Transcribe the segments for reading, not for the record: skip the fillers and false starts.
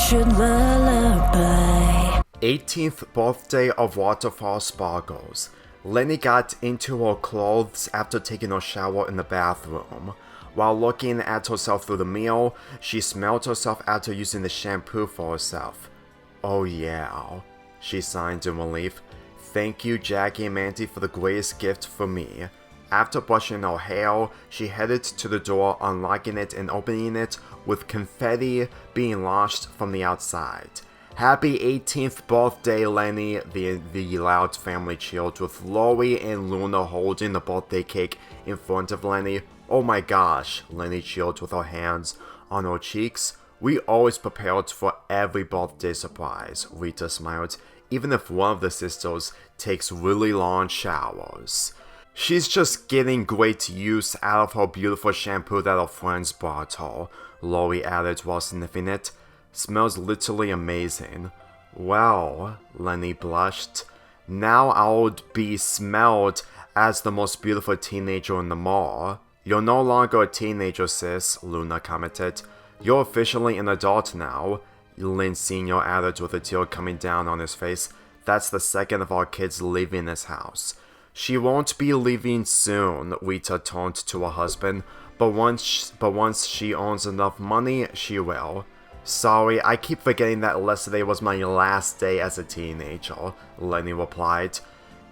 should lullaby. 18th birthday of Waterfall sparkles. Leni got into her clothes after taking a shower in the bathroom. While looking at herself through the mirror, she smelled herself after using the shampoo for herself. Oh yeah, she sighed in relief. Thank you, Jackie and Mandy, for the greatest gift for me. After brushing her hair, she headed to the door, unlocking it and opening it with confetti being launched from the outside. Happy 18th birthday, Leni, the loud family chilled with Lori and Luna holding the birthday cake in front of Leni. Oh my gosh, Leni chilled with her hands on her cheeks. We always prepared for every birthday surprise, Rita smiled, even if one of the sisters takes really long showers. She's just getting great use out of her beautiful shampoo that her friends brought her, Lori added while sniffing it. Smells literally amazing. Well, Leni blushed. Now I'll be smelled as the most beautiful teenager in the mall. You're no longer a teenager, sis, Luna commented. You're officially an adult now, Lin Sr. added with a tear coming down on his face. That's the second of our kids leaving this house. She won't be leaving soon, Rita turned to her husband, but once she earns enough money, she will. Sorry, I keep forgetting that yesterday was my last day as a teenager, Leni replied.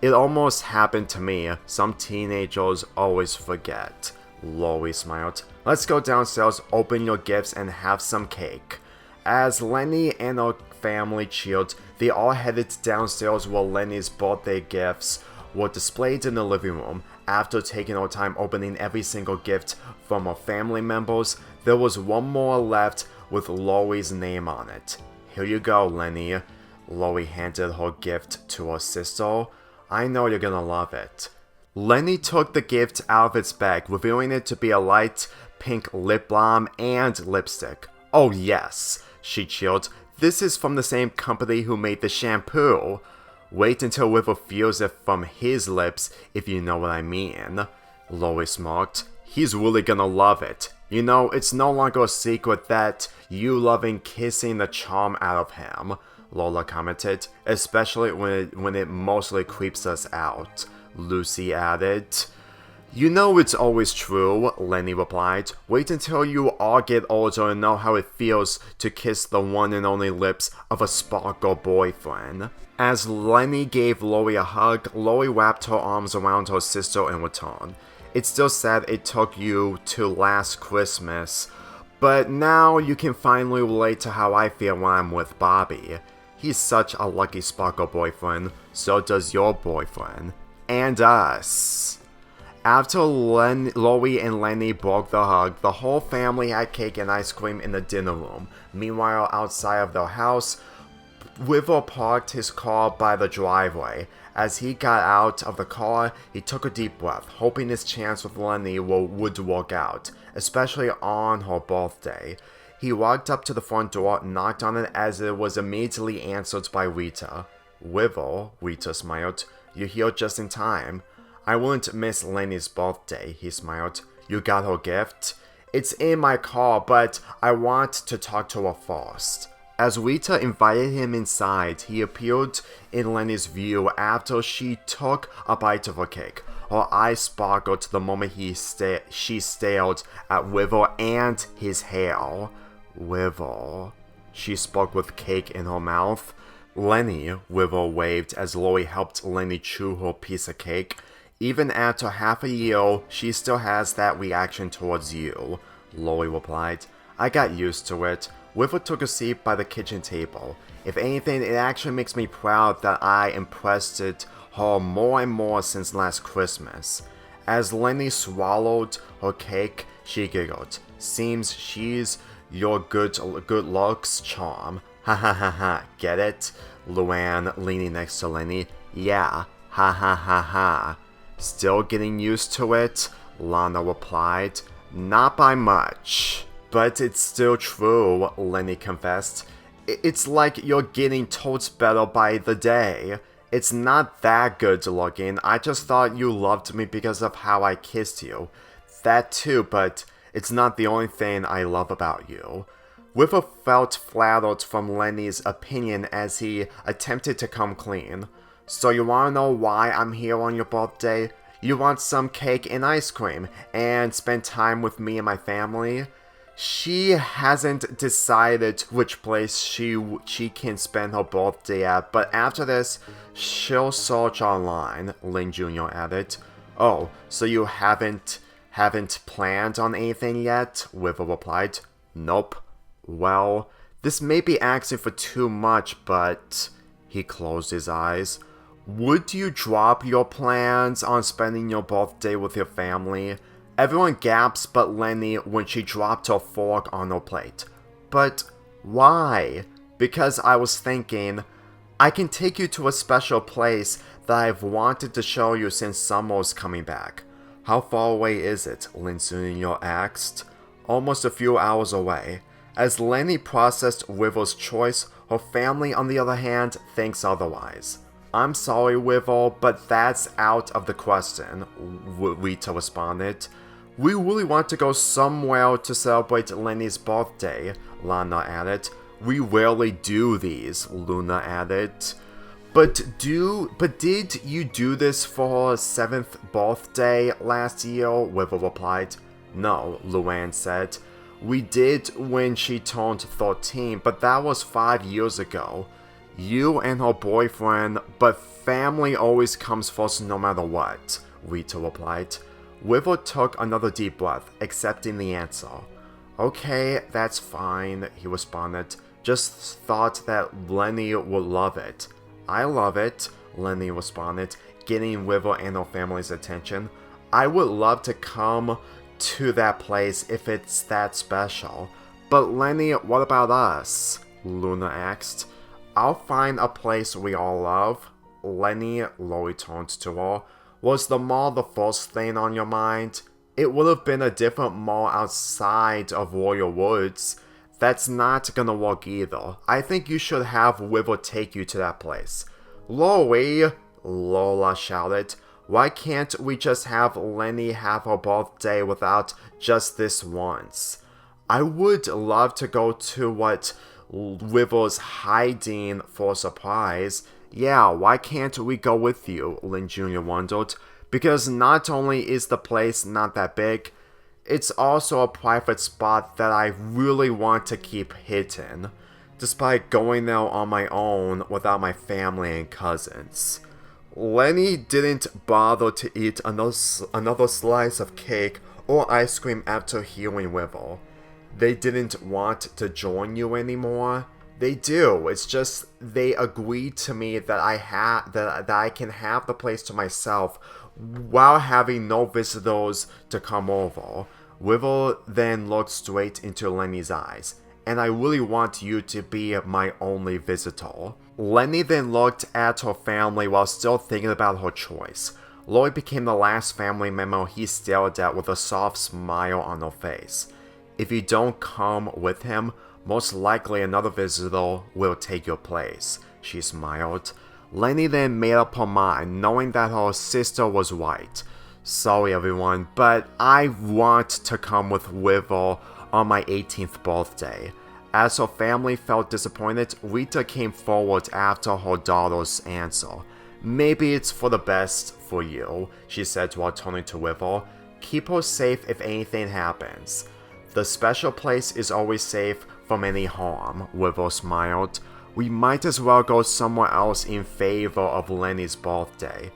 It almost happened to me. Some teenagers always forget. Lori smiled. Let's go downstairs, open your gifts, and have some cake. As Leni and her family cheered, they all headed downstairs where Leni's birthday gifts were displayed in the living room. After taking her time opening every single gift from her family members, there was one more left with Lori's name on it. Here you go, Leni. Lori handed her gift to her sister. I know you're gonna love it. Leni took the gift out of its bag, revealing it to be a light pink lip balm and lipstick. Oh yes, she chilled. This is from the same company who made the shampoo. Wait until River feels it from his lips, if you know what I mean. Lori smirked. He's really gonna love it. You know, it's no longer a secret that you loving kissing the charm out of him, Lola commented, especially when it mostly creeps us out, Lucy added. You know it's always true, Leni replied. Wait until you all get older and know how it feels to kiss the one and only lips of a sparkle boyfriend. As Leni gave Lori a hug, Lori wrapped her arms around her sister in return. It's still sad it took you to last Christmas, but now you can finally relate to how I feel when I'm with Bobby. He's such a lucky sparkle boyfriend, so does your boyfriend. And us. After Lori and Leni broke the hug, the whole family had cake and ice cream in the dinner room. Meanwhile, outside of their house, River parked his car by the driveway. As he got out of the car, he took a deep breath, hoping his chance with Leni would work out, especially on her birthday. He walked up to the front door, knocked on it as it was immediately answered by Rita. River, Rita smiled. You're here just in time. I wouldn't miss Leni's birthday, he smiled. You got her gift? It's in my car, but I want to talk to her first. As Rita invited him inside, he appeared in Leni's view after she took a bite of her cake. Her eyes sparkled the moment she stared at River and his hair. River. She spoke with cake in her mouth. Leni, River waved as Lori helped Leni chew her piece of cake. Even after half a year, she still has that reaction towards you, Lori replied. I got used to it. River took a seat by the kitchen table. If anything, it actually makes me proud that I impressed her more and more since last Christmas. As Leni swallowed her cake, she giggled. Seems she's your good looks charm. Ha ha ha ha, get it? Luann, leaning next to Leni. Yeah, ha ha ha ha. Still getting used to it? Lana replied. Not by much. But it's still true, Leni confessed. It's like you're getting totes better by the day. It's not that good looking. I just thought you loved me because of how I kissed you. That too, but it's not the only thing I love about you. Wivel felt flattered from Leni's opinion as he attempted to come clean. So you wanna know why I'm here on your birthday? You want some cake and ice cream, and spend time with me and my family? She hasn't decided which place she can spend her birthday at, but after this, she'll search online, Lin Jr. added. Oh, so you haven't planned on anything yet? Wivel replied. Nope. Well, this may be asking for too much, but... He closed his eyes. Would you drop your plans on spending your birthday with your family? Everyone gasped but Leni when she dropped her fork on her plate. But why? Because I was thinking, I can take you to a special place that I've wanted to show you since summer's coming back. How far away is it? Lin Jr. asked. Almost a few hours away. As Leni processed Wivel's choice, her family on the other hand thinks otherwise. I'm sorry, Wivel, but that's out of the question, Rita responded. We really want to go somewhere to celebrate Leni's birthday, Lana added. We rarely do these, Luna added. But did you do this for her 7th birthday last year? Wivel replied. No, Luann said. We did when she turned 13, but that was 5 years ago. You and her boyfriend, but family always comes first no matter what, Rita replied. Wivel took another deep breath, accepting the answer. Okay, that's fine, he responded. Just thought that Leni would love it. I love it, Leni responded, getting Wivel and her family's attention. I would love to come to that place if it's that special. But Leni, what about us? Luna asked. I'll find a place we all love. Leni, Lori turned to her. Was the mall the first thing on your mind? It would have been a different mall outside of Royal Woods. That's not gonna work either. I think you should have Wivel take you to that place. Lori, Lola shouted. Why can't we just have Leni have her birthday without just this once? I would love to go to what Wivel's hiding for a surprise. Yeah, why can't we go with you? Lin Jr. wondered. Because not only is the place not that big, it's also a private spot that I really want to keep hidden, despite going there on my own without my family and cousins. Leni didn't bother to eat another slice of cake or ice cream after hearing Wivel. They didn't want to join you anymore. They do. It's just they agreed to me that I can have the place to myself while having no visitors to come over. Wivel then looked straight into Leni's eyes. And I really want you to be my only visitor. Leni then looked at her family while still thinking about her choice. Lori became the last family member he stared at with a soft smile on her face. If you don't come with him, most likely another visitor will take your place, she smiled. Leni then made up her mind, knowing that her sister was right. Sorry everyone, but I want to come with Wivel on my 18th birthday. As her family felt disappointed, Rita came forward after her daughter's answer. Maybe it's for the best for you, she said while turning to Wivel. Keep her safe if anything happens. The special place is always safe from any harm, Wivel smiled. We might as well go somewhere else in favor of Leni's birthday.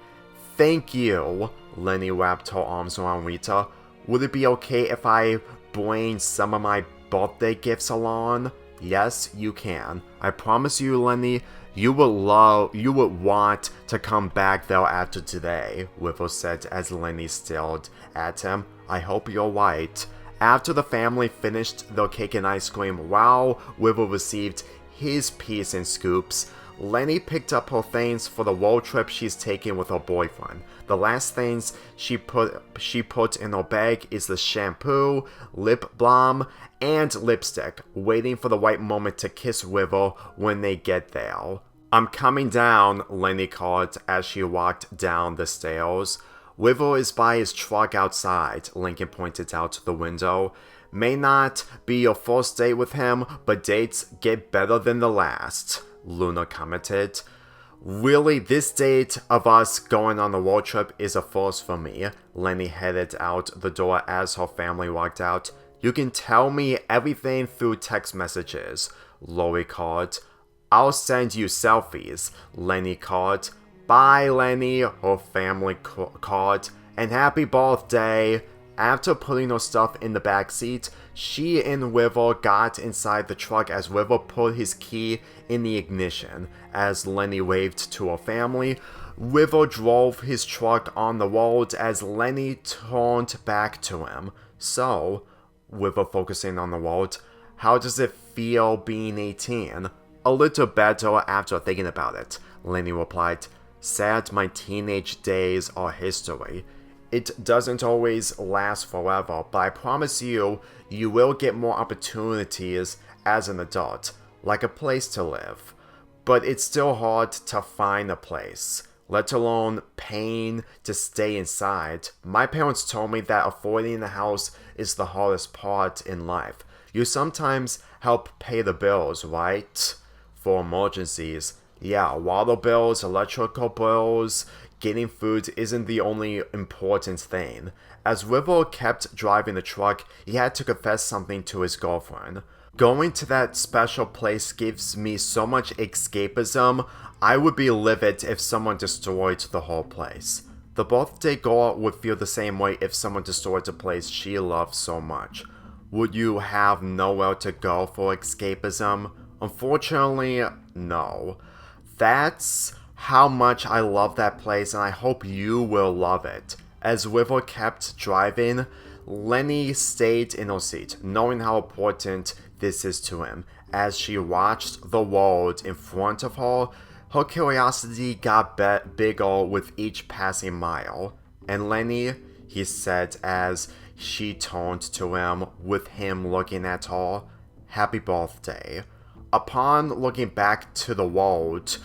Thank you, Leni wrapped her arms around Rita. Would it be okay if I bring some of my birthday gifts along? Yes, you can. I promise you, Leni, you would want to come back there after today, Wivel said as Leni stared at him. I hope you're right. After the family finished their cake and ice cream while Wivel received his piece in scoops, Leni picked up her things for the road trip she's taking with her boyfriend. The last things she put in her bag is the shampoo, lip balm, and lipstick, waiting for the right moment to kiss Wivel when they get there. I'm coming down, Leni called as she walked down the stairs. Wivel is by his truck outside, Lincoln pointed out the window. May not be your first date with him, but dates get better than the last, Luna commented. Really, this date of us going on a road trip is a first for me. Leni headed out the door as her family walked out. You can tell me everything through text messages, Lori called. I'll send you selfies, Leni called. Bye, Leni, her family called. And happy birthday. After putting her stuff in the back seat, she and River got inside the truck as River put his key in the ignition. As Leni waved to her family, River drove his truck on the road as Leni turned back to him. So, River focusing on the road, how does it feel being 18? A little better after thinking about it, Leni replied. Sad my teenage days are history. It doesn't always last forever, but I promise you, you will get more opportunities as an adult, like a place to live. But it's still hard to find a place, let alone paying to stay inside. My parents told me that affording a house is the hardest part in life. You sometimes help pay the bills, right? For emergencies. Yeah, water bills, electrical bills, getting food isn't the only important thing. As River kept driving the truck, he had to confess something to his girlfriend. Going to that special place gives me so much escapism, I would be livid if someone destroyed the whole place. The birthday girl would feel the same way if someone destroyed a place she loves so much. Would you have nowhere to go for escapism? Unfortunately, no. That's how much I love that place, and I hope you will love it. As River kept driving, Leni stayed in her seat, knowing how important this is to him. As she watched the world in front of her, her curiosity got bigger with each passing mile. And Leni, he said as she turned to him, with him looking at her, happy birthday. Upon looking back to the world,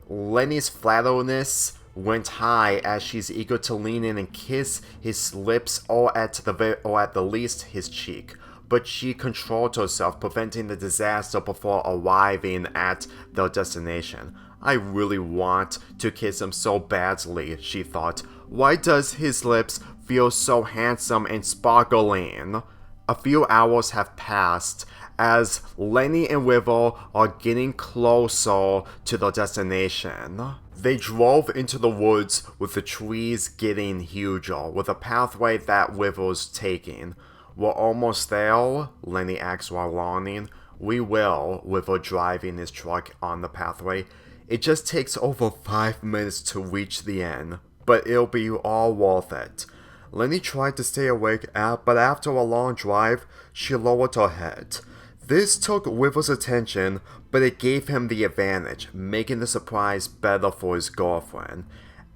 Leni's flatteredness went high as she's eager to lean in and kiss his lips or at the least his cheek. But she controlled herself, preventing the disaster before arriving at their destination. I really want to kiss him so badly, she thought. Why does his lips feel so handsome and sparkling? A few hours have passed as Leni and River are getting closer to their destination. They drove into the woods with the trees getting huger, with a pathway that River's taking. We're almost there, Leni asked while lawning. We will, River driving his truck on the pathway. It just takes over 5 minutes to reach the end, but it'll be all worth it. Leni tried to stay awake, but after a long drive, she lowered her head. This took River's attention, but it gave him the advantage, making the surprise better for his girlfriend.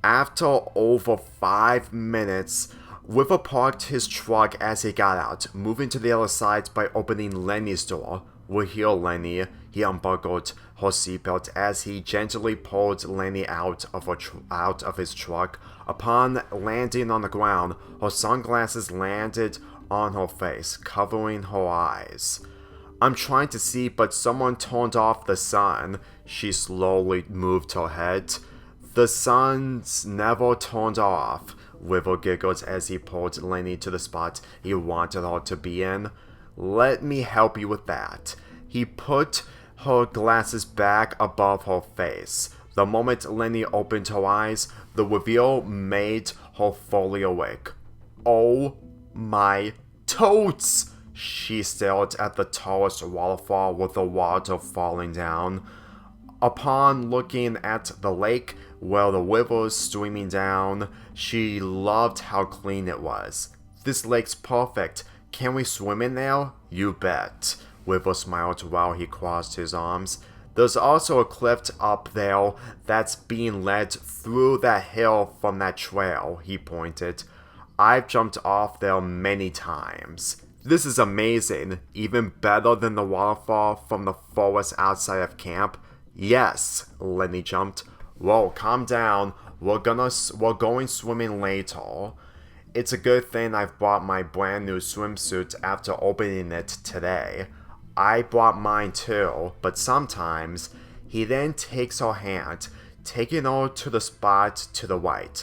After over 5 minutes, River parked his truck as he got out, moving to the other side by opening Leni's door. We're here, Leni. He unbuckled her seatbelt as he gently pulled Leni out of his truck. Upon landing on the ground, her sunglasses landed on her face, covering her eyes. I'm trying to see, but someone turned off the sun. She slowly moved her head. The sun's never turned off. River giggled as he pulled Leni to the spot he wanted her to be in. Let me help you with that. He put her glasses back above her face. The moment Leni opened her eyes, the reveal made her fully awake. Oh my totes! She stared at the tallest waterfall with the water falling down. Upon looking at the lake where the river was streaming down, she loved how clean it was. This lake's perfect. Can we swim in there? You bet. River smiled while he crossed his arms. There's also a cliff up there that's being led through that hill from that trail, he pointed. I've jumped off there many times. This is amazing, even better than the waterfall from the forest outside of camp. Yes, Leni jumped. Whoa, calm down. We're going swimming later. It's a good thing I've bought my brand new swimsuit after opening it today. I bought mine too, but sometimes he then takes her hand, taking her to the spot to the right.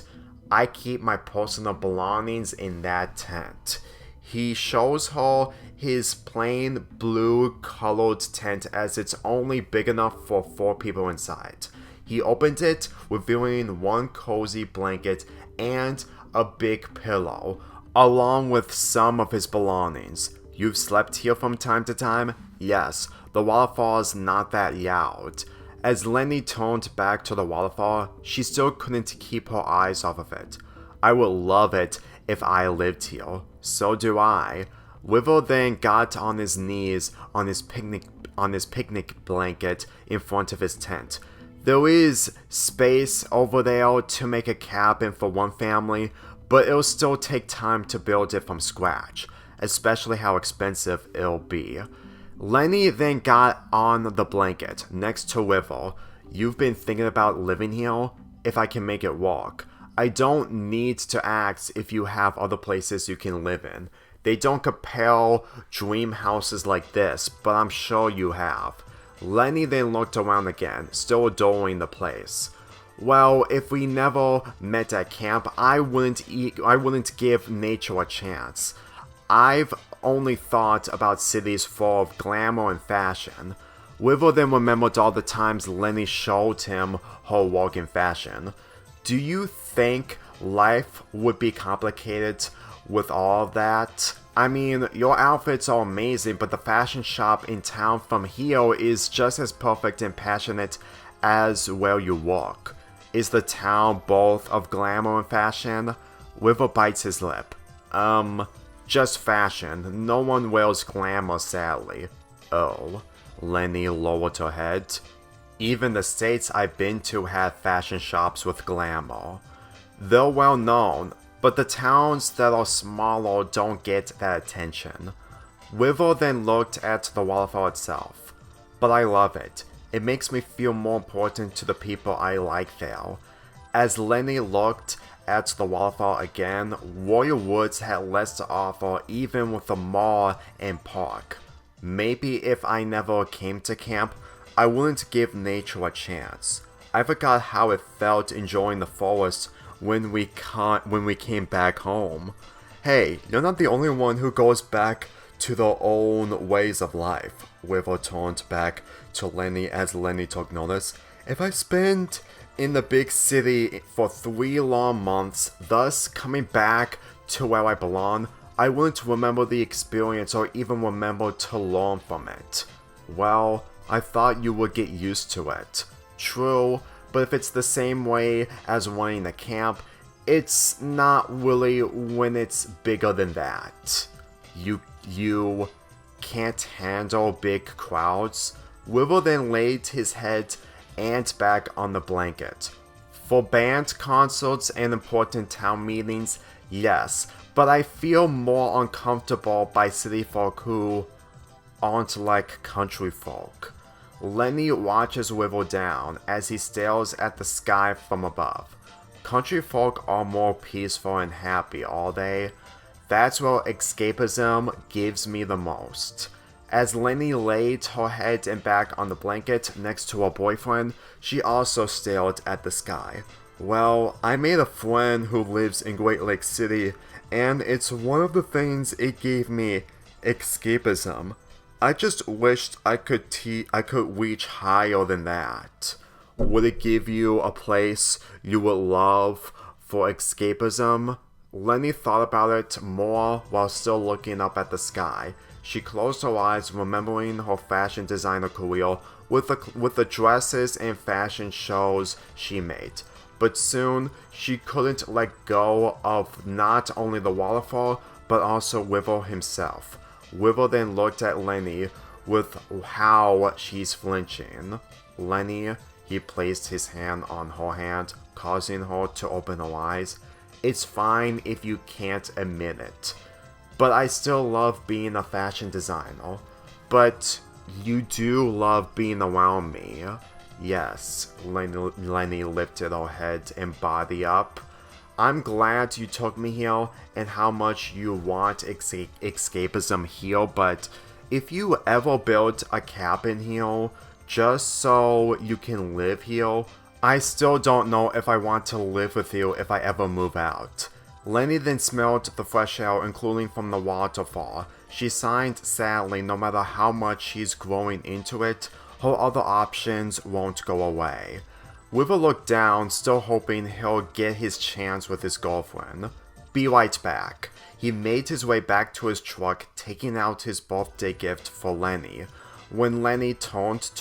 I keep my personal belongings in that tent. He shows her his plain blue colored tent as it's only big enough for 4 people inside. He opened it, revealing one cozy blanket and a big pillow, along with some of his belongings. You've slept here from time to time? Yes, the waterfall's not that loud. As Leni turned back to the waterfall, she still couldn't keep her eyes off of it. I would love it if I lived here. So do I. River then got on his knees on his picnic blanket in front of his tent. There is space over there to make a cabin for one family, but it'll still take time to build it from scratch, especially how expensive it'll be. Leni then got on the blanket next to River. You've been thinking about living here? If I can make it work. I don't need to ask if you have other places you can live in. They don't compare dream houses like this, but I'm sure you have. Leni then looked around again, still adoring the place. Well, if we never met at camp, I wouldn't give nature a chance. I've only thought about cities full of glamour and fashion. River then remembered all the times Leni showed him her work in fashion. Do you think life would be complicated with all of that? I mean, your outfits are amazing, but the fashion shop in town from here is just as perfect and passionate as where you work. Is the town both of glamour and fashion? River bites his lip. Just fashion. No one wears glamour, sadly. Oh. Leni lowered her head. Even the states I've been to have fashion shops with glamour. They're well known, but the towns that are smaller don't get that attention. River then looked at the waterfall itself. But I love it. It makes me feel more important to the people I like there. As Leni looked at the waterfall again, Royal Woods had less to offer even with the mall and park. Maybe if I never came to camp, I wouldn't give nature a chance. I forgot how it felt enjoying the forest when we came back home. Hey, you're not the only one who goes back to their own ways of life. River turned back to Leni as Leni took notice. If I spent in the big city for 3 long months, thus coming back to where I belong, I wouldn't remember the experience or even remember to learn from it. Well, I thought you would get used to it. True, but if it's the same way as running a camp, it's not really when it's bigger than that. You can't handle big crowds? River then laid his head and back on the blanket. For band concerts and important town meetings, yes, but I feel more uncomfortable by city folk who aren't like country folk. Leni watches River down as he stares at the sky from above. Country folk are more peaceful and happy, are they? That's where escapism gives me the most. As Leni laid her head and back on the blanket next to her boyfriend, she also stared at the sky. Well, I made a friend who lives in Great Lake City, and it's one of the things it gave me, escapism. I just wished I could reach higher than that. Would it give you a place you would love for escapism? Leni thought about it more while still looking up at the sky. She closed her eyes, remembering her fashion designer career with the dresses and fashion shows she made. But soon, she couldn't let go of not only the waterfall, but also River himself. River then looked at Leni with how she's flinching. Leni, he placed his hand on her hand, causing her to open her eyes. It's fine if you can't admit it. But I still love being a fashion designer. But you do love being around me. Yes, Leni lifted her head and body up. I'm glad you took me here and how much you want escapism here, but if you ever build a cabin here just so you can live here, I still don't know if I want to live with you if I ever move out. Leni then smelled the fresh air, including from the waterfall. She sighed sadly. No matter how much she's growing into it, her other options won't go away. Weaver looked down, still hoping he'll get his chance with his girlfriend. Be right back. He made his way back to his truck, taking out his birthday gift for Leni. When Leni turned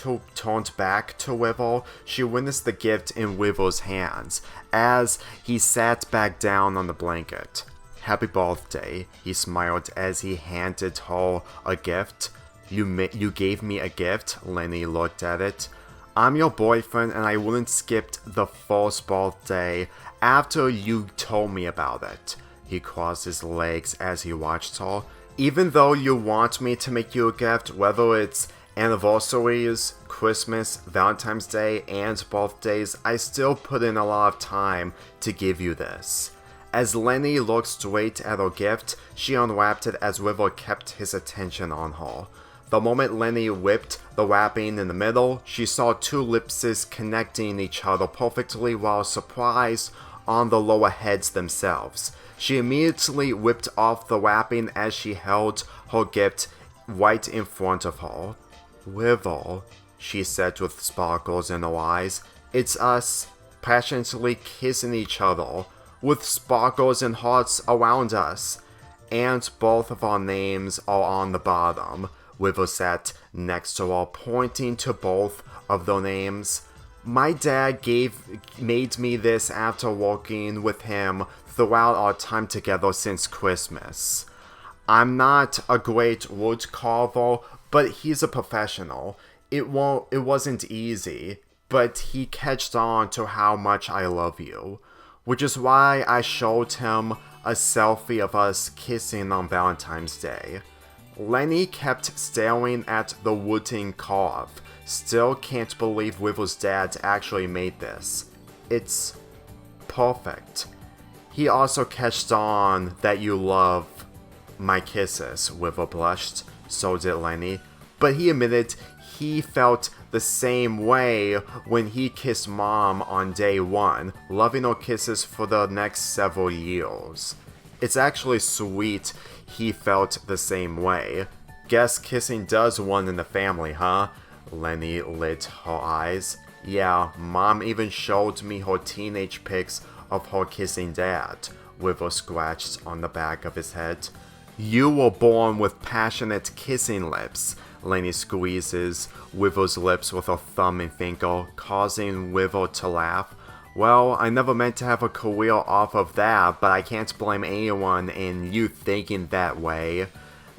back to Weaver, she witnessed the gift in Weaver's hands, as he sat back down on the blanket. Happy birthday, he smiled as he handed her a gift. You gave me a gift? Leni looked at it. I'm your boyfriend and I wouldn't skip the first birthday after you told me about it. He crossed his legs as he watched her. Even though you want me to make you a gift, whether it's anniversaries, Christmas, Valentine's Day, and birthdays, I still put in a lot of time to give you this. As Leni looked straight at her gift, she unwrapped it as Weaver kept his attention on her. The moment Leni whipped the wrapping in the middle, she saw two lips connecting each other perfectly while surprised on the lower heads themselves. She immediately whipped off the wrapping as she held her gift right in front of her. Weaver, she said with sparkles in her eyes, it's us, passionately kissing each other, with sparkles and hearts around us. And both of our names are on the bottom. Weaver sat next to her, pointing to both of their names. My dad made me this after working with him throughout our time together since Christmas. I'm not a great wood carver, but he's a professional. It wasn't easy, but he catched on to how much I love you, which is why I showed him a selfie of us kissing on Valentine's Day. Leni kept staring at the wooden carve. Still can't believe Weaver's dad actually made this. It's perfect. He also catched on that you love my kisses, Weaver blushed. So did Leni. But he admitted he felt the same way when he kissed Mom on day one, loving her kisses for the next several years. It's actually sweet he felt the same way. Guess kissing does one in the family, huh? Leni lit her eyes. Yeah, Mom even showed me her teenage pics of her kissing Dad. Weaver scratched on the back of his head. You were born with passionate kissing lips. Leni squeezes Weaver's lips with her thumb and finger, causing Weaver to laugh. Well, I never meant to have a career off of that, but I can't blame anyone in you thinking that way.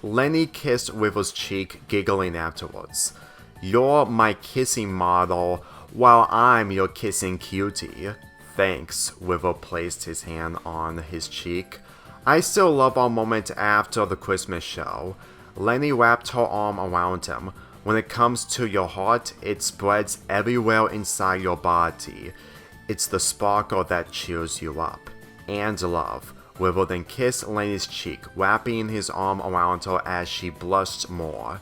Leni kissed Weaver's cheek, giggling afterwards. You're my kissing model, while I'm your kissing cutie. Thanks, Weaver placed his hand on his cheek. I still love our moment after the Christmas show. Leni wrapped her arm around him. When it comes to your heart, it spreads everywhere inside your body. It's the sparkle that cheers you up. And love. Weaver then kissed Leni's cheek, wrapping his arm around her as she blushed more.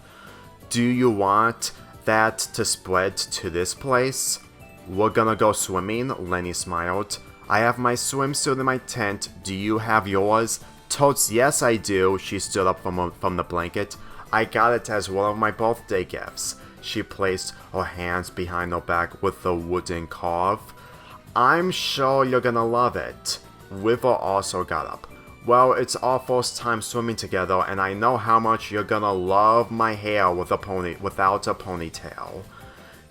Do you want that to spread to this place? We're gonna go swimming, Leni smiled. I have my swimsuit in my tent. Do you have yours? Totes, yes I do. She stood up from the blanket. I got it as one of my birthday gifts. She placed her hands behind her back with the wooden carve. I'm sure you're gonna love it. Weaver also got up. Well, it's our first time swimming together, and I know how much you're gonna love my hair without a ponytail.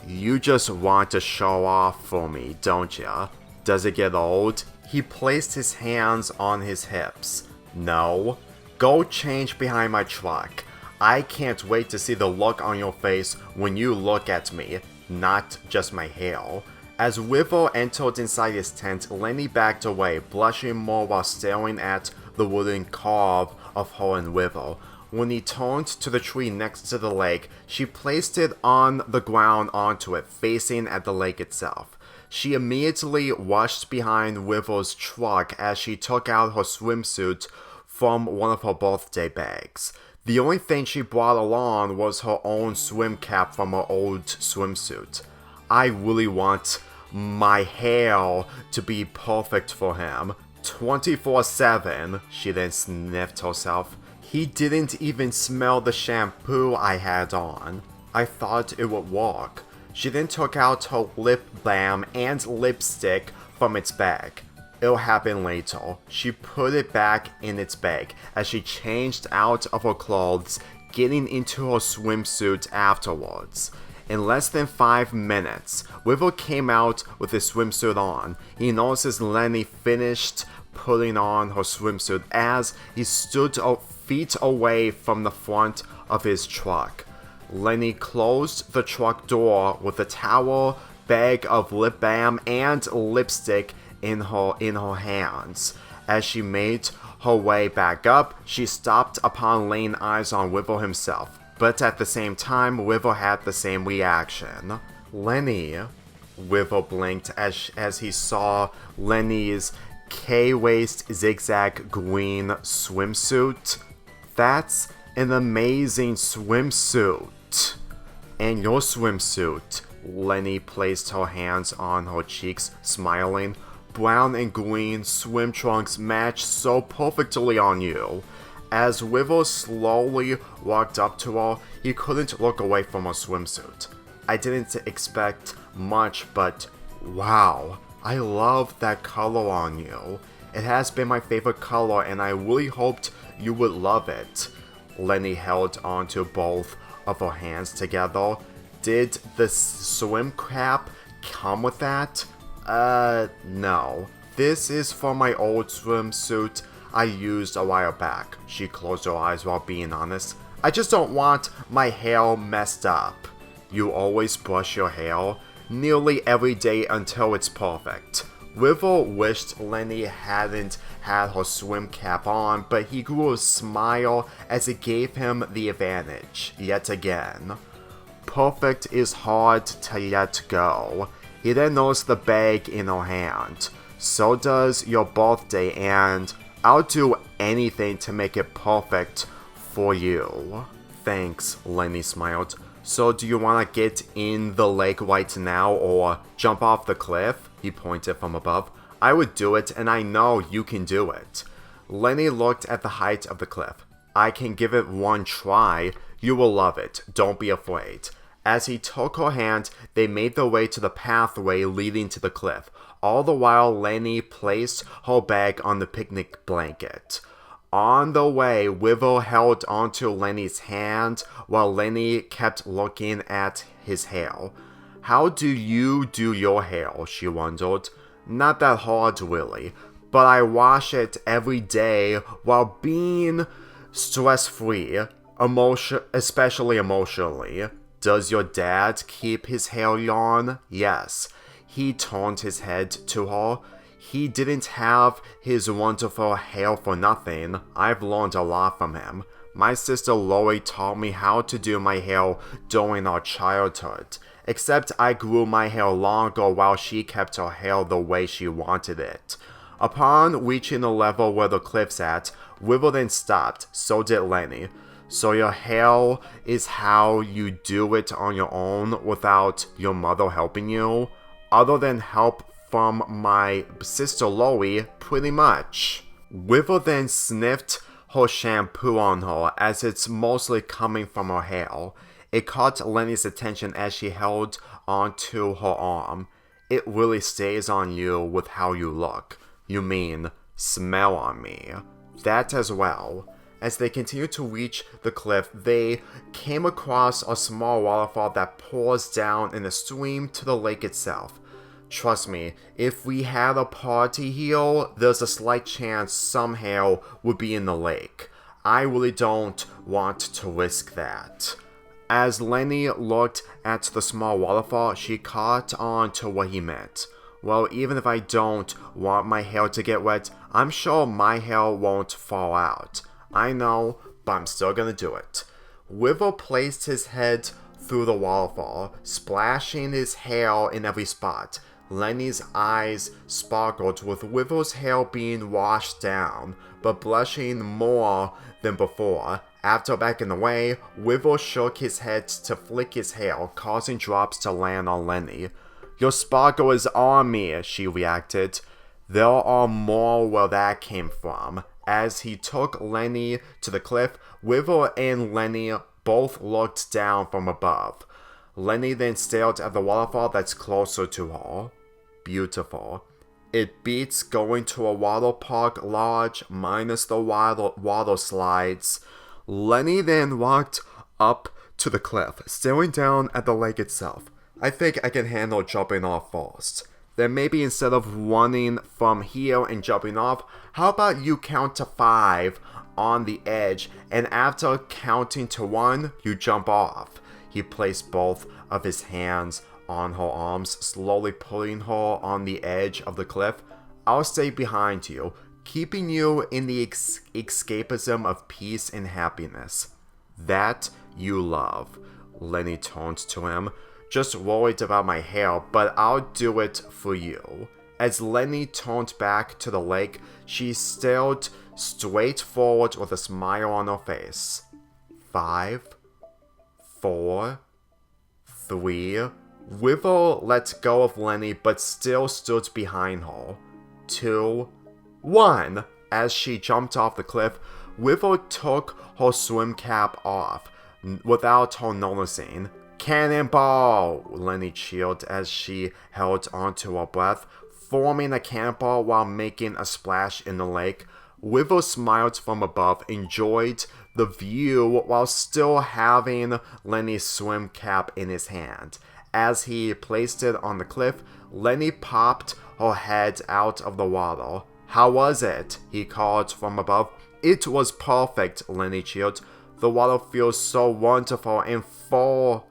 You just want to show off for me, don't ya? Does it get old? He placed his hands on his hips. No. Go change behind my truck. I can't wait to see the look on your face when you look at me, not just my hair. As Weaver entered inside his tent, Leni backed away, blushing more while staring at the wooden carve of her and Weaver. When he turned to the tree next to the lake, she placed it on the ground onto it, facing at the lake itself. She immediately rushed behind Wivel's truck as she took out her swimsuit from one of her birthday bags. The only thing she brought along was her own swim cap from her old swimsuit. I really want my hair to be perfect for him. 24/7, she then sniffed herself. He didn't even smell the shampoo I had on. I thought it would work. She then took out her lip balm and lipstick from its bag. It'll happen later. She put it back in its bag as she changed out of her clothes, getting into her swimsuit afterwards. In less than 5 minutes, Wivel came out with his swimsuit on. He notices Leni finished putting on her swimsuit as he stood feet away from the front of his truck. Leni closed the truck door with a towel, bag of lip balm, and lipstick in her hands. As she made her way back up, she stopped upon laying eyes on Wivel himself. But at the same time, Wivel had the same reaction. Leni. Wivel blinked as he saw Leni's K-waist zigzag green swimsuit. That's an amazing swimsuit. And your swimsuit. Leni placed her hands on her cheeks, smiling. Brown and green swim trunks match so perfectly on you. As Wivel slowly walked up to her, he couldn't look away from her swimsuit. I didn't expect much, but wow, I love that color on you. It has been my favorite color and I really hoped you would love it. Leni held onto both of her hands together. Did the swim cap come with that? No. This is from my old swimsuit I used a while back. She closed her eyes while being honest. I just don't want my hair messed up. You always brush your hair nearly every day until it's perfect. Wivel wished Leni hadn't had her swim cap on, but he grew a smile as it gave him the advantage, yet again. Perfect is hard to let go. He then noticed the bag in her hand. So does your birthday, and I'll do anything to make it perfect for you. Thanks, Leni smiled. So do you want to get in the lake right now or jump off the cliff? He pointed from above. I would do it, and I know you can do it. Leni looked at the height of the cliff. I can give it one try. You will love it. Don't be afraid. As he took her hand, they made their way to the pathway leading to the cliff. All the while, Leni placed her bag on the picnic blanket. On the way, Wivel held onto Leni's hand while Leni kept looking at his hair. How do you do your hair? She wondered. Not that hard, really, but I wash it every day while being stress-free, especially emotionally. Does your dad keep his hair long? Yes. He turned his head to her. He didn't have his wonderful hair for nothing. I've learned a lot from him. My sister Lori taught me how to do my hair during our childhood. Except I grew my hair longer while she kept her hair the way she wanted it. Upon reaching the level where the cliff's at, Wivel then stopped. So did Leni. So your hair is how you do it on your own without your mother helping you? Other than help from my sister Lori, pretty much. Wivel then sniffed her shampoo on her as it's mostly coming from her hair. It caught Leni's attention as she held onto her arm. It really stays on you with how you look. You mean, smell on me. That as well. As they continued to reach the cliff, they came across a small waterfall that pours down in a stream to the lake itself. Trust me, if we had a party here, there's a slight chance some hair would be in the lake. I really don't want to risk that. As Leni looked at the small waterfall, she caught on to what he meant. Well, even if I don't want my hair to get wet, I'm sure my hair won't fall out. I know, but I'm still gonna do it. Wivel placed his head through the waterfall, splashing his hair in every spot. Leni's eyes sparkled with Wivel's hair being washed down, but blushing more than before. After backing away, Wivel shook his head to flick his hair, causing drops to land on Leni. "Your sparkle is on me," she reacted. "There are more where that came from." As he took Leni to the cliff, Wivel and Leni both looked down from above. Leni then stared at the waterfall that's closer to her. Beautiful. It beats going to a water park lodge minus the water slides. Leni then walked up to the cliff, staring down at the lake itself. "I think I can handle jumping off first. Then maybe instead of running from here and jumping off, how about you count to 5 on the edge, and after counting to 1, you jump off." He placed both of his hands on her arms, slowly pulling her on the edge of the cliff. "I'll stay behind you, keeping you in the escapism of peace and happiness. That you love." Leni turned to him. "Just worried about my hair, but I'll do it for you." As Leni turned back to the lake, she stared straight forward with a smile on her face. 5, 4, 3... Wivel let go of Leni but still stood behind her. 2, 1. As she jumped off the cliff, Wivel took her swim cap off without her noticing. "Cannonball!" Leni cheered as she held onto her breath, forming a cannonball while making a splash in the lake. Wivel smiled from above, enjoyed the view while still having Leni's swim cap in his hand. As he placed it on the cliff, Leni popped her head out of the water. "How was it?" he called from above. "It was perfect," Leni cheered. "The water feels so wonderful and full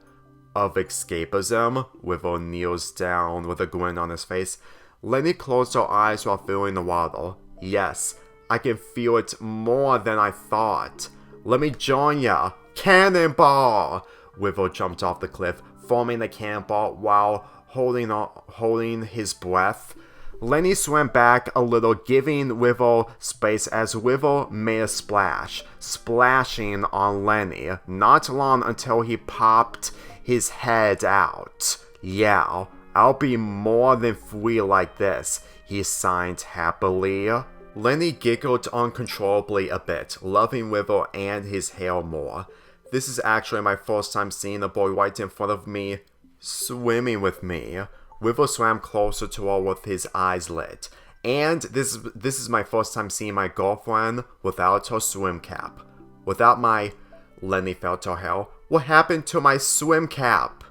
of escapism." Wivel kneels down with a grin on his face. Leni closed her eyes while feeling the water. "Yes, I can feel it more than I thought. Let me join ya." "Cannonball!" Wivel jumped off the cliff, forming a cannonball while holding his breath. Leni swam back a little, giving Wivel space as Wivel made a splash, splashing on Leni. Not long until he popped his head out. "Yeah, I'll be more than free like this," he sighed happily. Leni giggled uncontrollably a bit, loving Wivel and his hair more. "This is actually my first time seeing a boy right in front of me swimming with me." Wivel swam closer to her with his eyes lit. "And this is my first time seeing my girlfriend without her swim cap. Without my..." Leni felt her hair. "What happened to my swim cap?"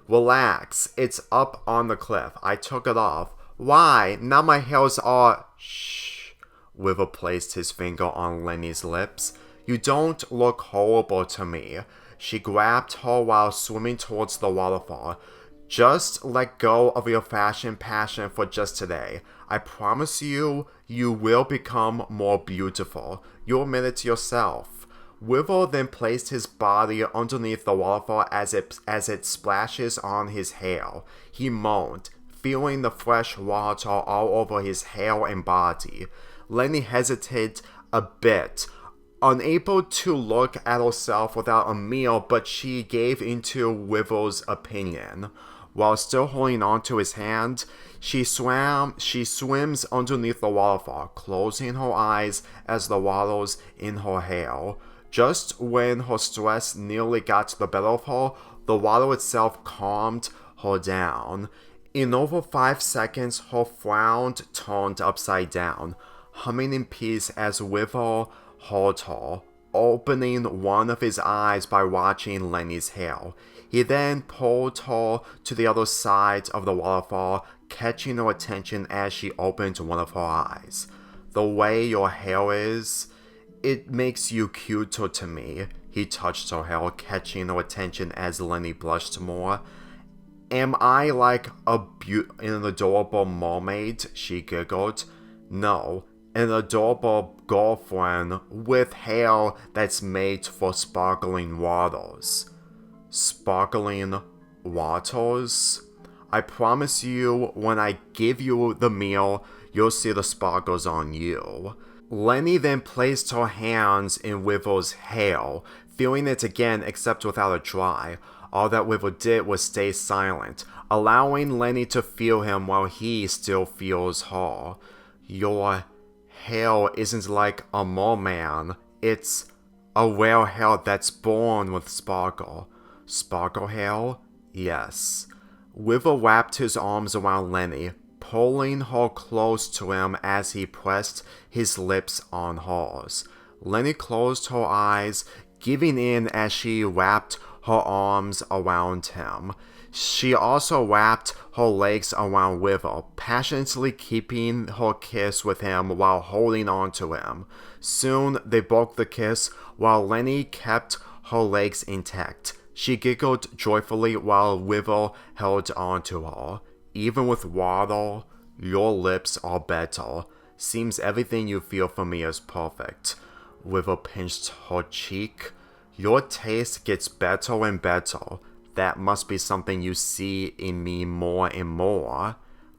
"Relax, it's up on the cliff. I took it off." "Why? Now my hairs are..." "Shh." Wivel placed his finger on Leni's lips. "You don't look horrible to me." She grabbed her while swimming towards the waterfall. "Just let go of your fashion passion for just today. I promise you, you will become more beautiful. You'll admit it to yourself." Wivel then placed his body underneath the waterfall as it splashes on his hair. He moaned, feeling the fresh water all over his hair and body. Leni hesitated a bit, unable to look at herself without a meal, but she gave into Wivel's opinion. While still holding onto his hand, she swims underneath the waterfall, closing her eyes as the water's in her hair. Just when her stress nearly got the better of her, the water itself calmed her down. In over 5 seconds, her frown turned upside down, humming in peace as Wivel held her, opening one of his eyes by watching Leni's hair. He then pulled her to the other side of the waterfall, catching her attention as she opened one of her eyes. "The way your hair is, it makes you cuter to me." He touched her hair, catching her attention as Leni blushed more. "Am I like an adorable mermaid?" she giggled. "No, an adorable girlfriend with hair that's made for sparkling waters." "Sparkling waters?" I promise you, when I give you the meal, you'll see the sparkles on you. Leni then placed her hands in Weevil's hair, feeling it again except without a dry. All that Weevil did was stay silent, allowing Leni to feel him while he still feels her. Your hair isn't like a merman, it's a rare hair that's born with sparkle. Sparkle hair? Yes. Weevil wrapped his arms around Leni, pulling her close to him as he pressed his lips on hers. Leni closed her eyes, giving in as she wrapped her arms around him. She also wrapped her legs around Weevil, passionately keeping her kiss with him while holding on to him. Soon they broke the kiss while Leni kept her legs intact. She giggled joyfully while Weevil held on to her. Even with water, your lips are better. Seems everything you feel for me is perfect. Weevil pinched her cheek. Your taste gets better and better. That must be something you see in me more and more.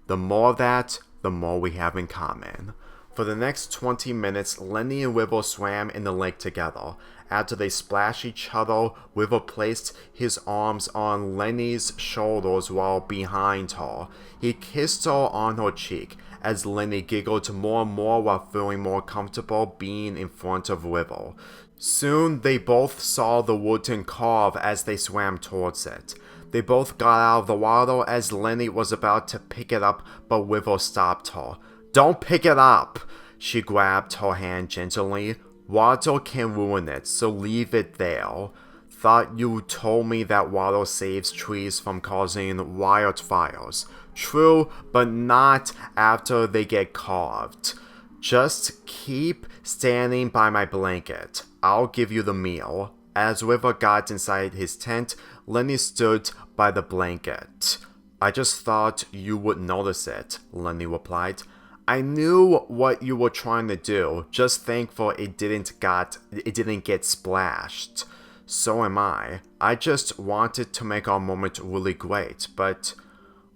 The more of that, the more we have in common. For the next 20 minutes, Leni and Weevil swam in the lake together. After they splashed each other, Weevil placed his arms on Leni's shoulders while behind her. He kissed her on her cheek, as Leni giggled more and more while feeling more comfortable being in front of Weevil. Soon they both saw the wooden carve as they swam towards it. They both got out of the water as Leni was about to pick it up, but Weevil stopped her. "Don't pick it up!" She grabbed her hand gently. "Water can ruin it, so leave it there. Thought you told me that water saves trees from causing wildfires. True, but not after they get carved. Just keep standing by my blanket. I'll give you the meal." As Weevil got inside his tent, Leni stood by the blanket. "I just thought you would notice it," Leni replied. "I knew what you were trying to do, just thankful it didn't get splashed. So am I. I just wanted to make our moment really great, but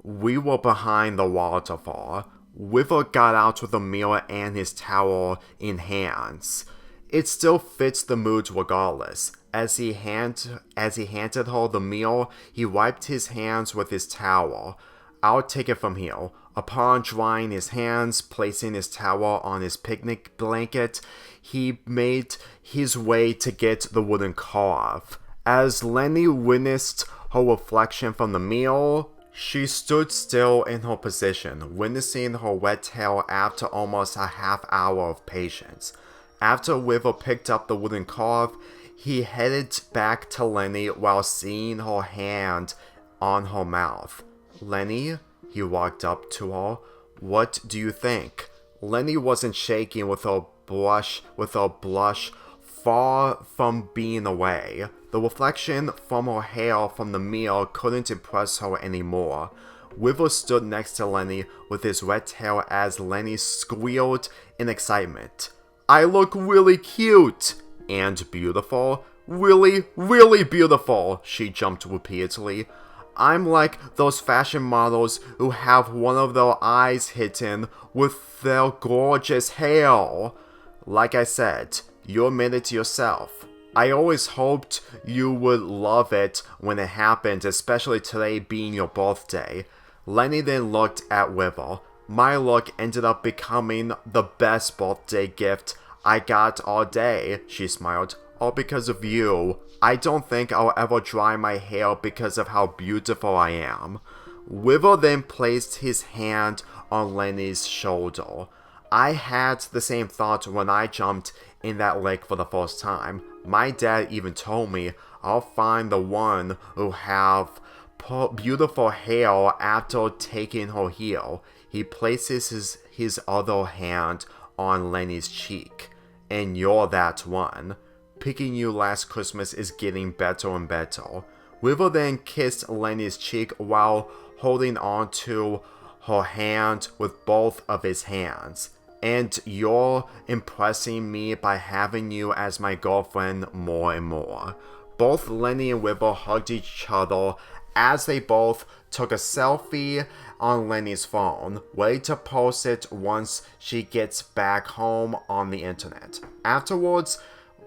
we were behind the waterfall." Weevil got out with a meal and his towel in hands. It still fits the mood regardless. As he handed her the meal, he wiped his hands with his towel. "I'll take it from here." Upon drying his hands, placing his towel on his picnic blanket, he made his way to get the wooden carve. As Leni witnessed her reflection from the meal, she stood still in her position, witnessing her wet hair after almost a half hour of patience. After Weevil picked up the wooden carve, he headed back to Leni while seeing her hand on her mouth. "Leni?" He walked up to her. "What do you think?" Leni wasn't shaking with her blush far from being away. The reflection from her hair from the meal couldn't impress her anymore. Weevil stood next to Leni with his wet hair as Leni squealed in excitement. "I look really cute!" "And beautiful?" "Really, really beautiful!" She jumped repeatedly. "I'm like those fashion models who have one of their eyes hidden with their gorgeous hair." "Like I said, you admitted to yourself. I always hoped you would love it when it happened, especially today being your birthday." Leni then looked at Weevil. "My look ended up becoming the best birthday gift I got all day," she smiled. "All because of you. I don't think I'll ever dry my hair because of how beautiful I am." Weevil then placed his hand on Leni's shoulder. "I had the same thought when I jumped in that lake for the first time. My dad even told me I'll find the one who have beautiful hair after taking her here." He places his other hand on Leni's cheek. "And you're that one. Picking you last Christmas is getting better and better." Weevil then kissed Leni's cheek while holding on to her hand with both of his hands. "And you're impressing me by having you as my girlfriend more and more." Both Leni and Wivel hugged each other as they both took a selfie on Leni's phone, ready to post it once she gets back home on the internet. Afterwards,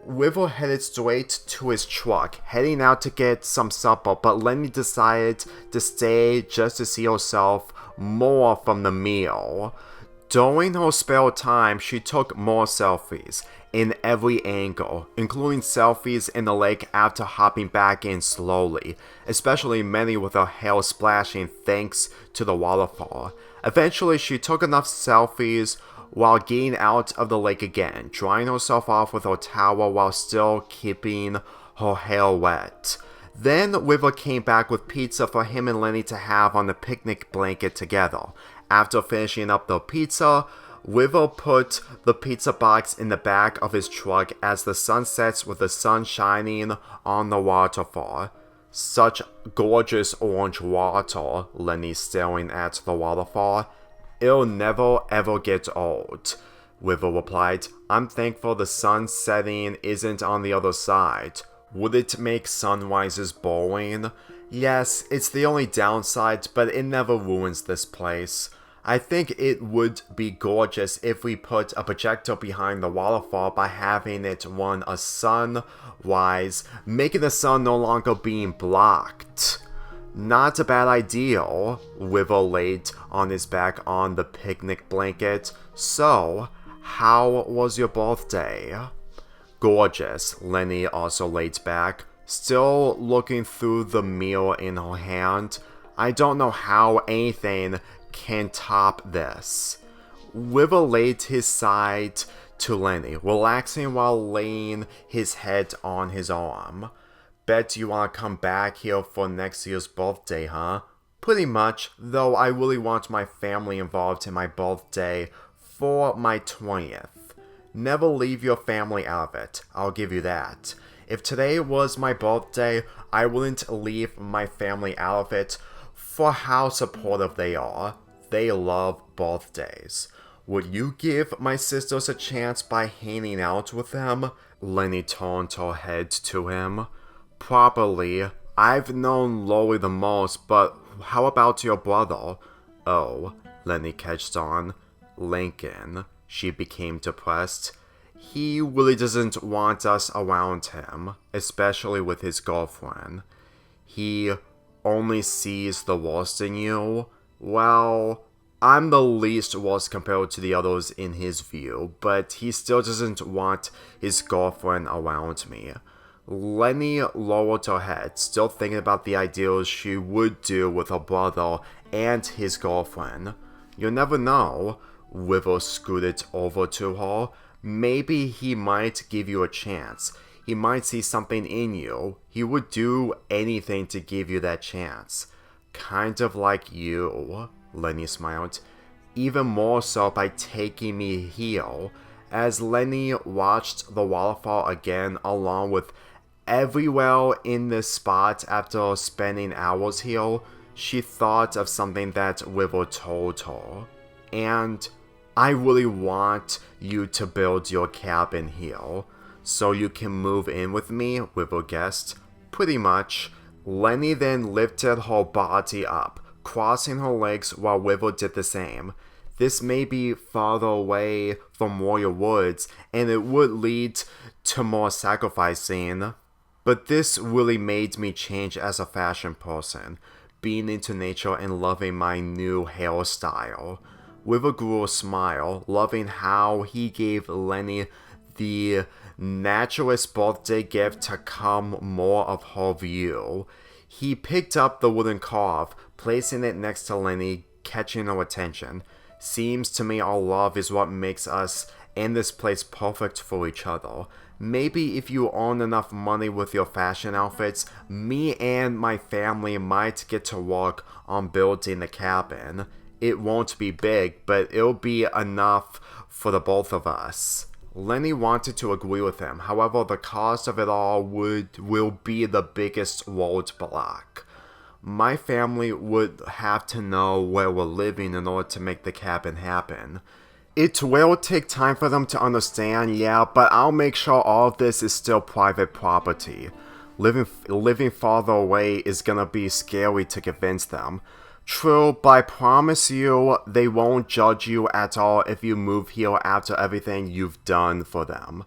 Wivel headed straight to his truck, heading out to get some supper, but Leni decided to stay just to see herself more from the meal. During her spare time, she took more selfies in every angle, including selfies in the lake after hopping back in slowly, especially many with her hair splashing thanks to the waterfall. Eventually, she took enough selfies while getting out of the lake again, drying herself off with her towel while still keeping her hair wet. Then Wivel came back with pizza for him and Leni to have on the picnic blanket together. After finishing up the pizza, Wivel put the pizza box in the back of his truck as the sun sets with the sun shining on the waterfall. Such gorgeous orange water, Leni staring at the waterfall. It'll never ever get old, Wivel replied. I'm thankful the sun setting isn't on the other side. Would it make sunrises boring? Yes, it's the only downside, but it never ruins this place. I think it would be gorgeous if we put a projector behind the waterfall by having it run a sunrise, making the sun no longer being blocked. Not a bad idea, Wivel laid on his back on the picnic blanket. So, how was your birthday? Gorgeous, Leni also laid back, still looking through the meal in her hand. I don't know how anything can top this. Wivel laid his side to Leni, relaxing while laying his head on his arm. Bet you want to come back here for next year's birthday, huh? Pretty much, though I really want my family involved in my birthday for my 20th. Never leave your family out of it, I'll give you that. If today was my birthday, I wouldn't leave my family out of it for how supportive they are. They love birthdays. Would you give my sisters a chance by hanging out with them? Leni turned her head to him. Probably. I've known Loli the most, but how about your brother? Oh, Leni catched on. Lincoln. She became depressed. He really doesn't want us around him, especially with his girlfriend. He only sees the worst in you. Well, I'm the least worst compared to the others in his view, but he still doesn't want his girlfriend around me. Leni lowered her head, still thinking about the ideas she would do with her brother and his girlfriend. You never know. Wivel scooted over to her. Maybe he might give you a chance. He might see something in you. He would do anything to give you that chance. Kind of like you, Leni smiled. Even more so by taking me here. As Leni watched the waterfall again along with everywhere in this spot after spending hours here, she thought of something that Wivel told her. And I really want you to build your cabin here, so you can move in with me, Wivel guessed. Pretty much. Leni then lifted her body up, crossing her legs while Wivel did the same. This may be farther away from Warrior Woods, and it would lead to more sacrificing, but this really made me change as a fashion person, being into nature and loving my new hairstyle. Wivel grew a smile, loving how he gave Leni the naturalist birthday gift to come more of her view. He picked up the wooden carve, placing it next to Leni, catching her attention. Seems to me our love is what makes us and this place perfect for each other. Maybe if you earn enough money with your fashion outfits, me and my family might get to work on building the cabin. It won't be big, but it'll be enough for the both of us. Leni wanted to agree with him, however the cost of it all will be the biggest roadblock. My family would have to know where we're living in order to make the cabin happen. It will take time for them to understand, yeah, but I'll make sure all of this is still private property. Living farther away is gonna be scary to convince them. True, but I promise you, they won't judge you at all if you move here after everything you've done for them.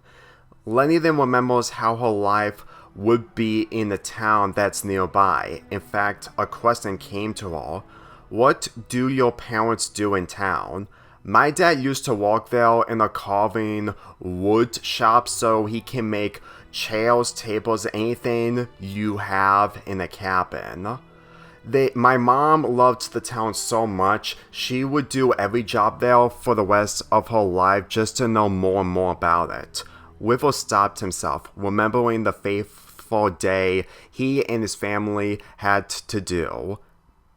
Leni then remembers how her life would be in the town that's nearby. In fact, a question came to her. What do your parents do in town? My dad used to work there in a carving wood shop so he can make chairs, tables, anything you have in a cabin. My mom loved the town so much, she would do every job there for the rest of her life just to know more and more about it. Wiffle stopped himself, remembering the fateful day he and his family had to do.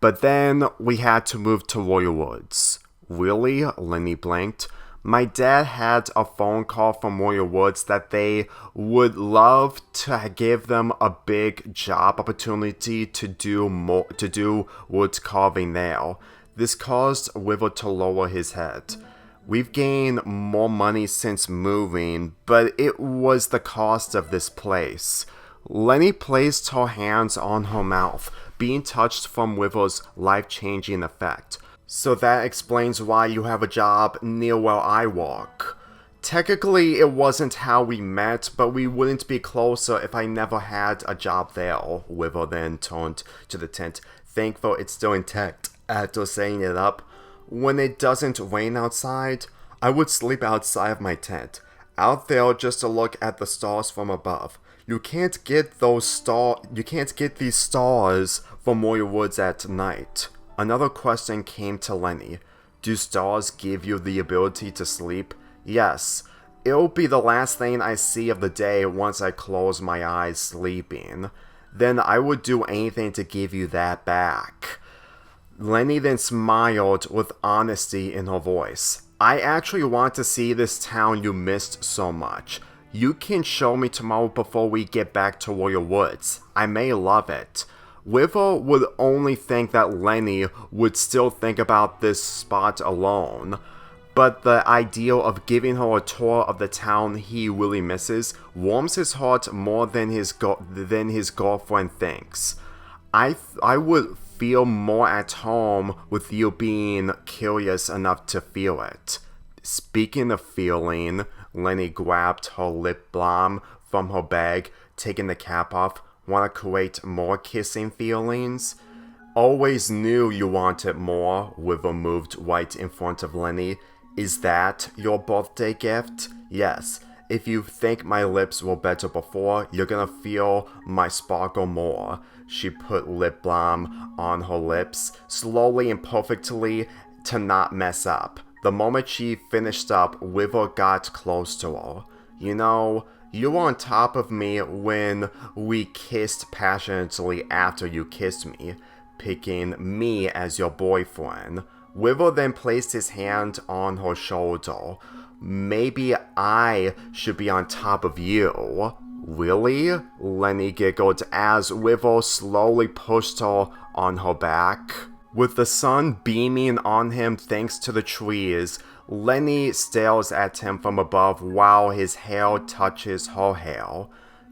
But then we had to move to Royal Woods. Really? Leni blinked. My dad had a phone call from Royal Woods that they would love to give them a big job opportunity to do wood carving there. This caused Wiffle to lower his head. We've gained more money since moving, but it was the cost of this place. Leni placed her hands on her mouth, being touched from Wiffle's life-changing effect. So that explains why you have a job near where I work. Technically, it wasn't how we met, but we wouldn't be closer if I never had a job there. Wiffle then turned to the tent, thankful it's still intact after setting it up. When it doesn't rain outside, I would sleep outside of my tent, out there just to look at the stars from above. You can't get these stars from Royal Woods at night. Another question came to Leni. Do stars give you the ability to sleep? Yes. It'll be the last thing I see of the day once I close my eyes sleeping. Then I would do anything to give you that back. Leni then smiled with honesty in her voice. I actually want to see this town you missed so much. You can show me tomorrow before we get back to Royal Woods. I may love it. Wiffle would only think that Leni would still think about this spot alone. But the idea of giving her a tour of the town he really misses warms his heart more than his girlfriend thinks. I would feel more at home with you being curious enough to feel it. Speaking of feeling, Leni grabbed her lip balm from her bag, taking the cap off. Want to create more kissing feelings? Always knew you wanted more. Wiffle moved right in front of Leni. Is that your birthday gift? Yes. If you think my lips were better before, you're gonna feel my sparkle more. She put lip balm on her lips, slowly and perfectly to not mess up. The moment she finished up, Wiffle got close to her. You know, you were on top of me when we kissed passionately after you kissed me, picking me as your boyfriend. Wiffle then placed his hand on her shoulder. Maybe I should be on top of you. Really? Leni giggled as Wiffle slowly pushed her on her back. With the sun beaming on him thanks to the trees, Leni stares at him from above while his hair touches her hair.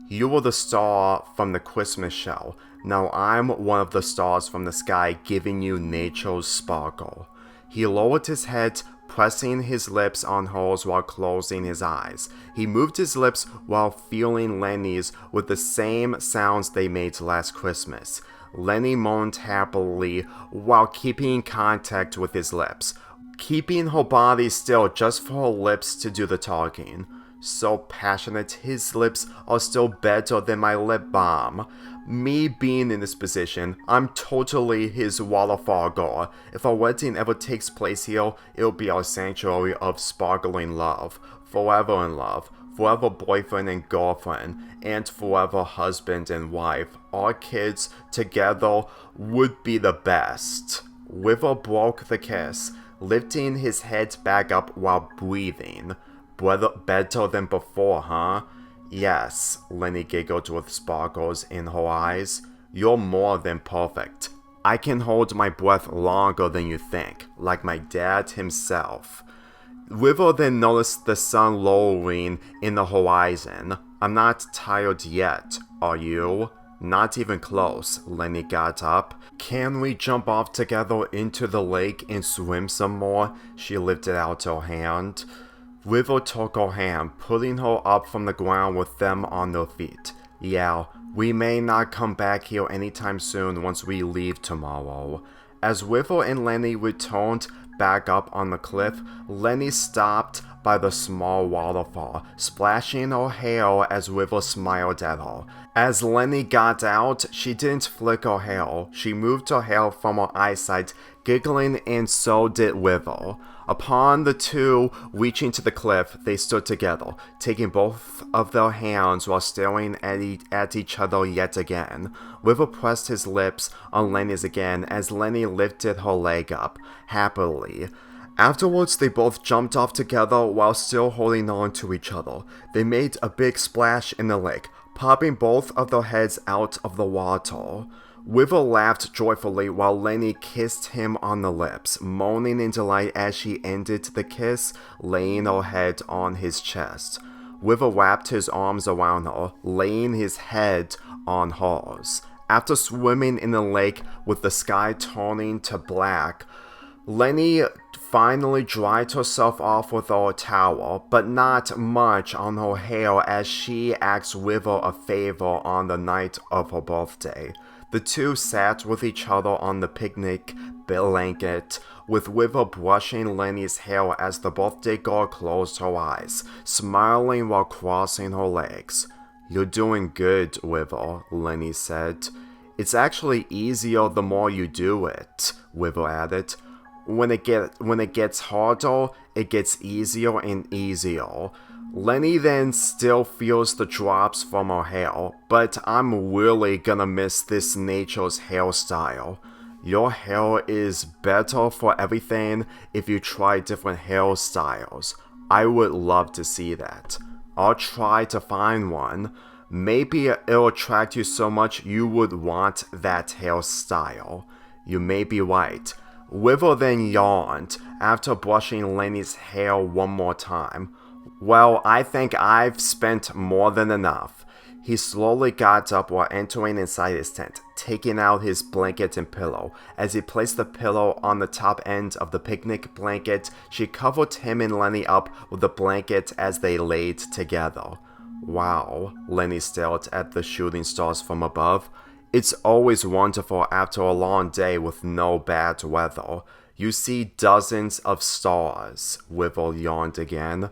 You were the star from the Christmas show. Now I'm one of the stars from the sky giving you nature's sparkle. He lowered his head, pressing his lips on hers while closing his eyes. He moved his lips while feeling Leni's with the same sounds they made last Christmas. Leni moaned happily while keeping contact with his lips, keeping her body still just for her lips to do the talking. So passionate, his lips are still better than my lip balm. Me being in this position, I'm totally his Waterfall girl. If our wedding ever takes place here, it'll be our sanctuary of sparkling love. Forever in love. Forever boyfriend and girlfriend. And forever husband and wife. Our kids together would be the best. Wiffle broke the kiss, lifting his head back up while breathing. Better than before, huh? Yes, Leni giggled with sparkles in her eyes. You're more than perfect. I can hold my breath longer than you think, like my dad himself. Wiffle then noticed the sun lowering in the horizon. I'm not tired yet, are you? Not even close, Leni got up. Can we jump off together into the lake and swim some more? She lifted out her hand. Weevil took her hand, putting her up from the ground with them on their feet. Yeah, we may not come back here anytime soon once we leave tomorrow. As Weevil and Leni returned back up on the cliff, Leni stopped by the small waterfall, splashing her hair as Weevil smiled at her. As Leni got out, she didn't flick her hair. She moved her hair from her eyesight, giggling, and so did Weevil. Upon the two reaching to the cliff, they stood together, taking both of their hands while staring at each other yet again. Weevil pressed his lips on Leni's again as Leni lifted her leg up, happily. Afterwards, they both jumped off together while still holding on to each other. They made a big splash in the lake, popping both of their heads out of the water. Weevil laughed joyfully while Leni kissed him on the lips, moaning in delight as she ended the kiss, laying her head on his chest. Weevil wrapped his arms around her, laying his head on hers. After swimming in the lake with the sky turning to black, Leni finally dried herself off with her towel, but not much on her hair as she asked Weevil a favor on the night of her birthday. The two sat with each other on the picnic blanket, with Weevil brushing Leni's hair as the birthday girl closed her eyes, smiling while crossing her legs. "You're doing good, Weevil," Leni said. "It's actually easier the more you do it," Weevil added. When it gets harder, it gets easier and easier. Leni then still feels the drops from her hair, but I'm really gonna miss this nature's hairstyle. Your hair is better for everything if you try different hairstyles. I would love to see that. I'll try to find one. Maybe it'll attract you so much you would want that hairstyle. You may be right. Weevil then yawned after brushing Leni's hair one more time. Well, I think I've spent more than enough. He slowly got up while entering inside his tent, taking out his blanket and pillow. As he placed the pillow on the top end of the picnic blanket, she covered him and Leni up with the blanket as they laid together. Wow, Leni stared at the shooting stars from above. It's always wonderful after a long day with no bad weather. You see dozens of stars, Weevil yawned again.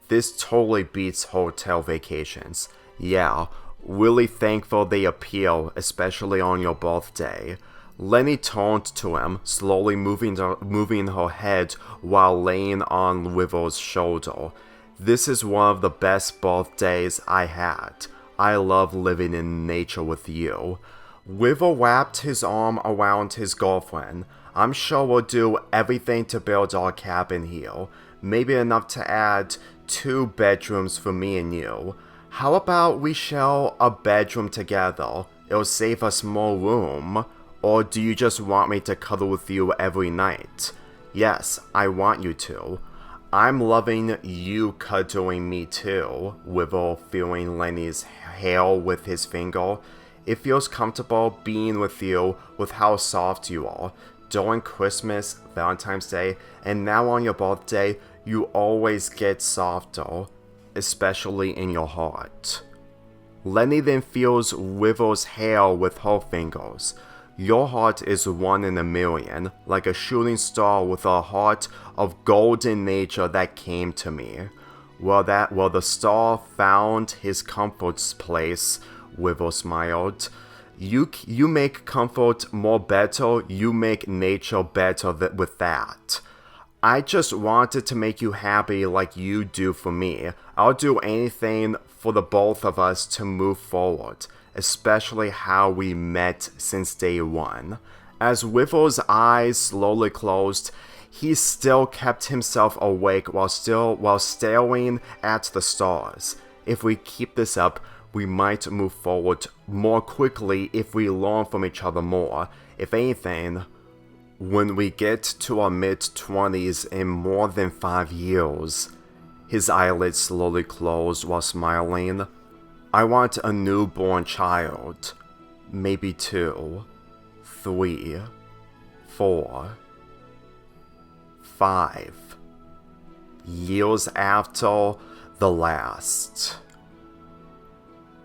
This totally beats hotel vacations. Yeah, really thankful they appear, especially on your birthday. Leni turned to him, slowly moving her head while laying on Weevil's shoulder. This is one of the best birthdays I had. I love living in nature with you. Weevil wrapped his arm around his girlfriend. I'm sure we'll do everything to build our cabin here. Maybe enough to add 2 bedrooms for me and you. How about we share a bedroom together? It'll save us more room. Or do you just want me to cuddle with you every night? Yes, I want you to. I'm loving you cuddling me too, Weevil feeling Leni's hair with his finger. It feels comfortable being with you with how soft you are. During Christmas, Valentine's Day, and now on your birthday, you always get softer, especially in your heart. Leni then feels Weevil's hair with her fingers. Your heart is 1 in a million, like a shooting star with a heart of golden nature that came to me. Well, the star found his comfort place, Weevil smiled. You make comfort more better, you make nature better with that. I just wanted to make you happy like you do for me. I'll do anything for the both of us to move forward, especially how we met since day 1. As Weevil's eyes slowly closed, he still kept himself awake while staring at the stars. If we keep this up, we might move forward more quickly if we learn from each other more. If anything, when we get to our mid-20s in more than 5 years. His eyelids slowly closed while smiling. I want a newborn child. Maybe 2, 3, 4, 5. Years after the last.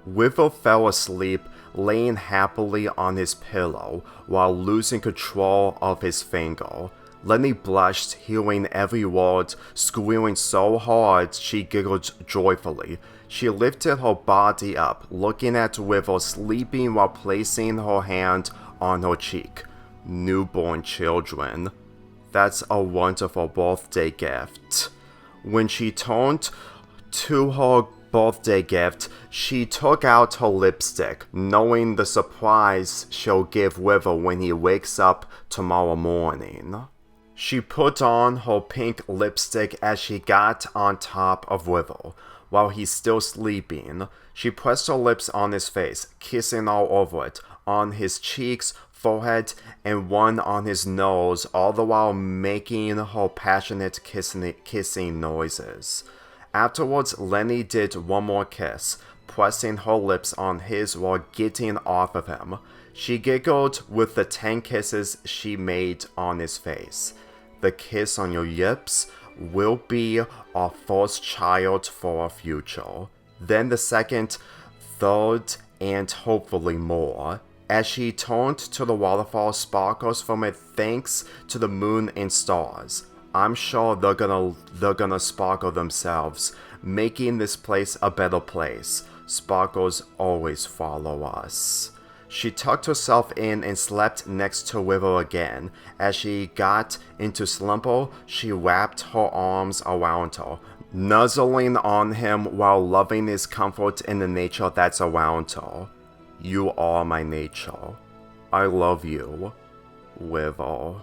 Wivel fell asleep, laying happily on his pillow while losing control of his finger. Leni blushed, hearing every word, squealing so hard she giggled joyfully. She lifted her body up, looking at Wivel sleeping while placing her hand on her cheek. Newborn children. That's a wonderful birthday gift. When she turned to her birthday gift, she took out her lipstick, knowing the surprise she'll give Wivel when he wakes up tomorrow morning. She put on her pink lipstick as she got on top of Wivel. While he's still sleeping, she pressed her lips on his face, kissing all over it, on his cheeks, forehead, and one on his nose, all the while making her passionate kissing noises. Afterwards, Leni did one more kiss, pressing her lips on his while getting off of him. She giggled with the 10 kisses she made on his face. The kiss on your lips will be our first child for our future. Then the second, third, and hopefully more. As she turned to the waterfall, sparkles from it thanks to the moon and stars. I'm sure they're gonna sparkle themselves, making this place a better place. Sparkles always follow us. She tucked herself in and slept next to Wivel again. As she got into slumber, she wrapped her arms around her, nuzzling on him while loving his comfort in the nature that's around her. You are my nature. I love you, Wivel.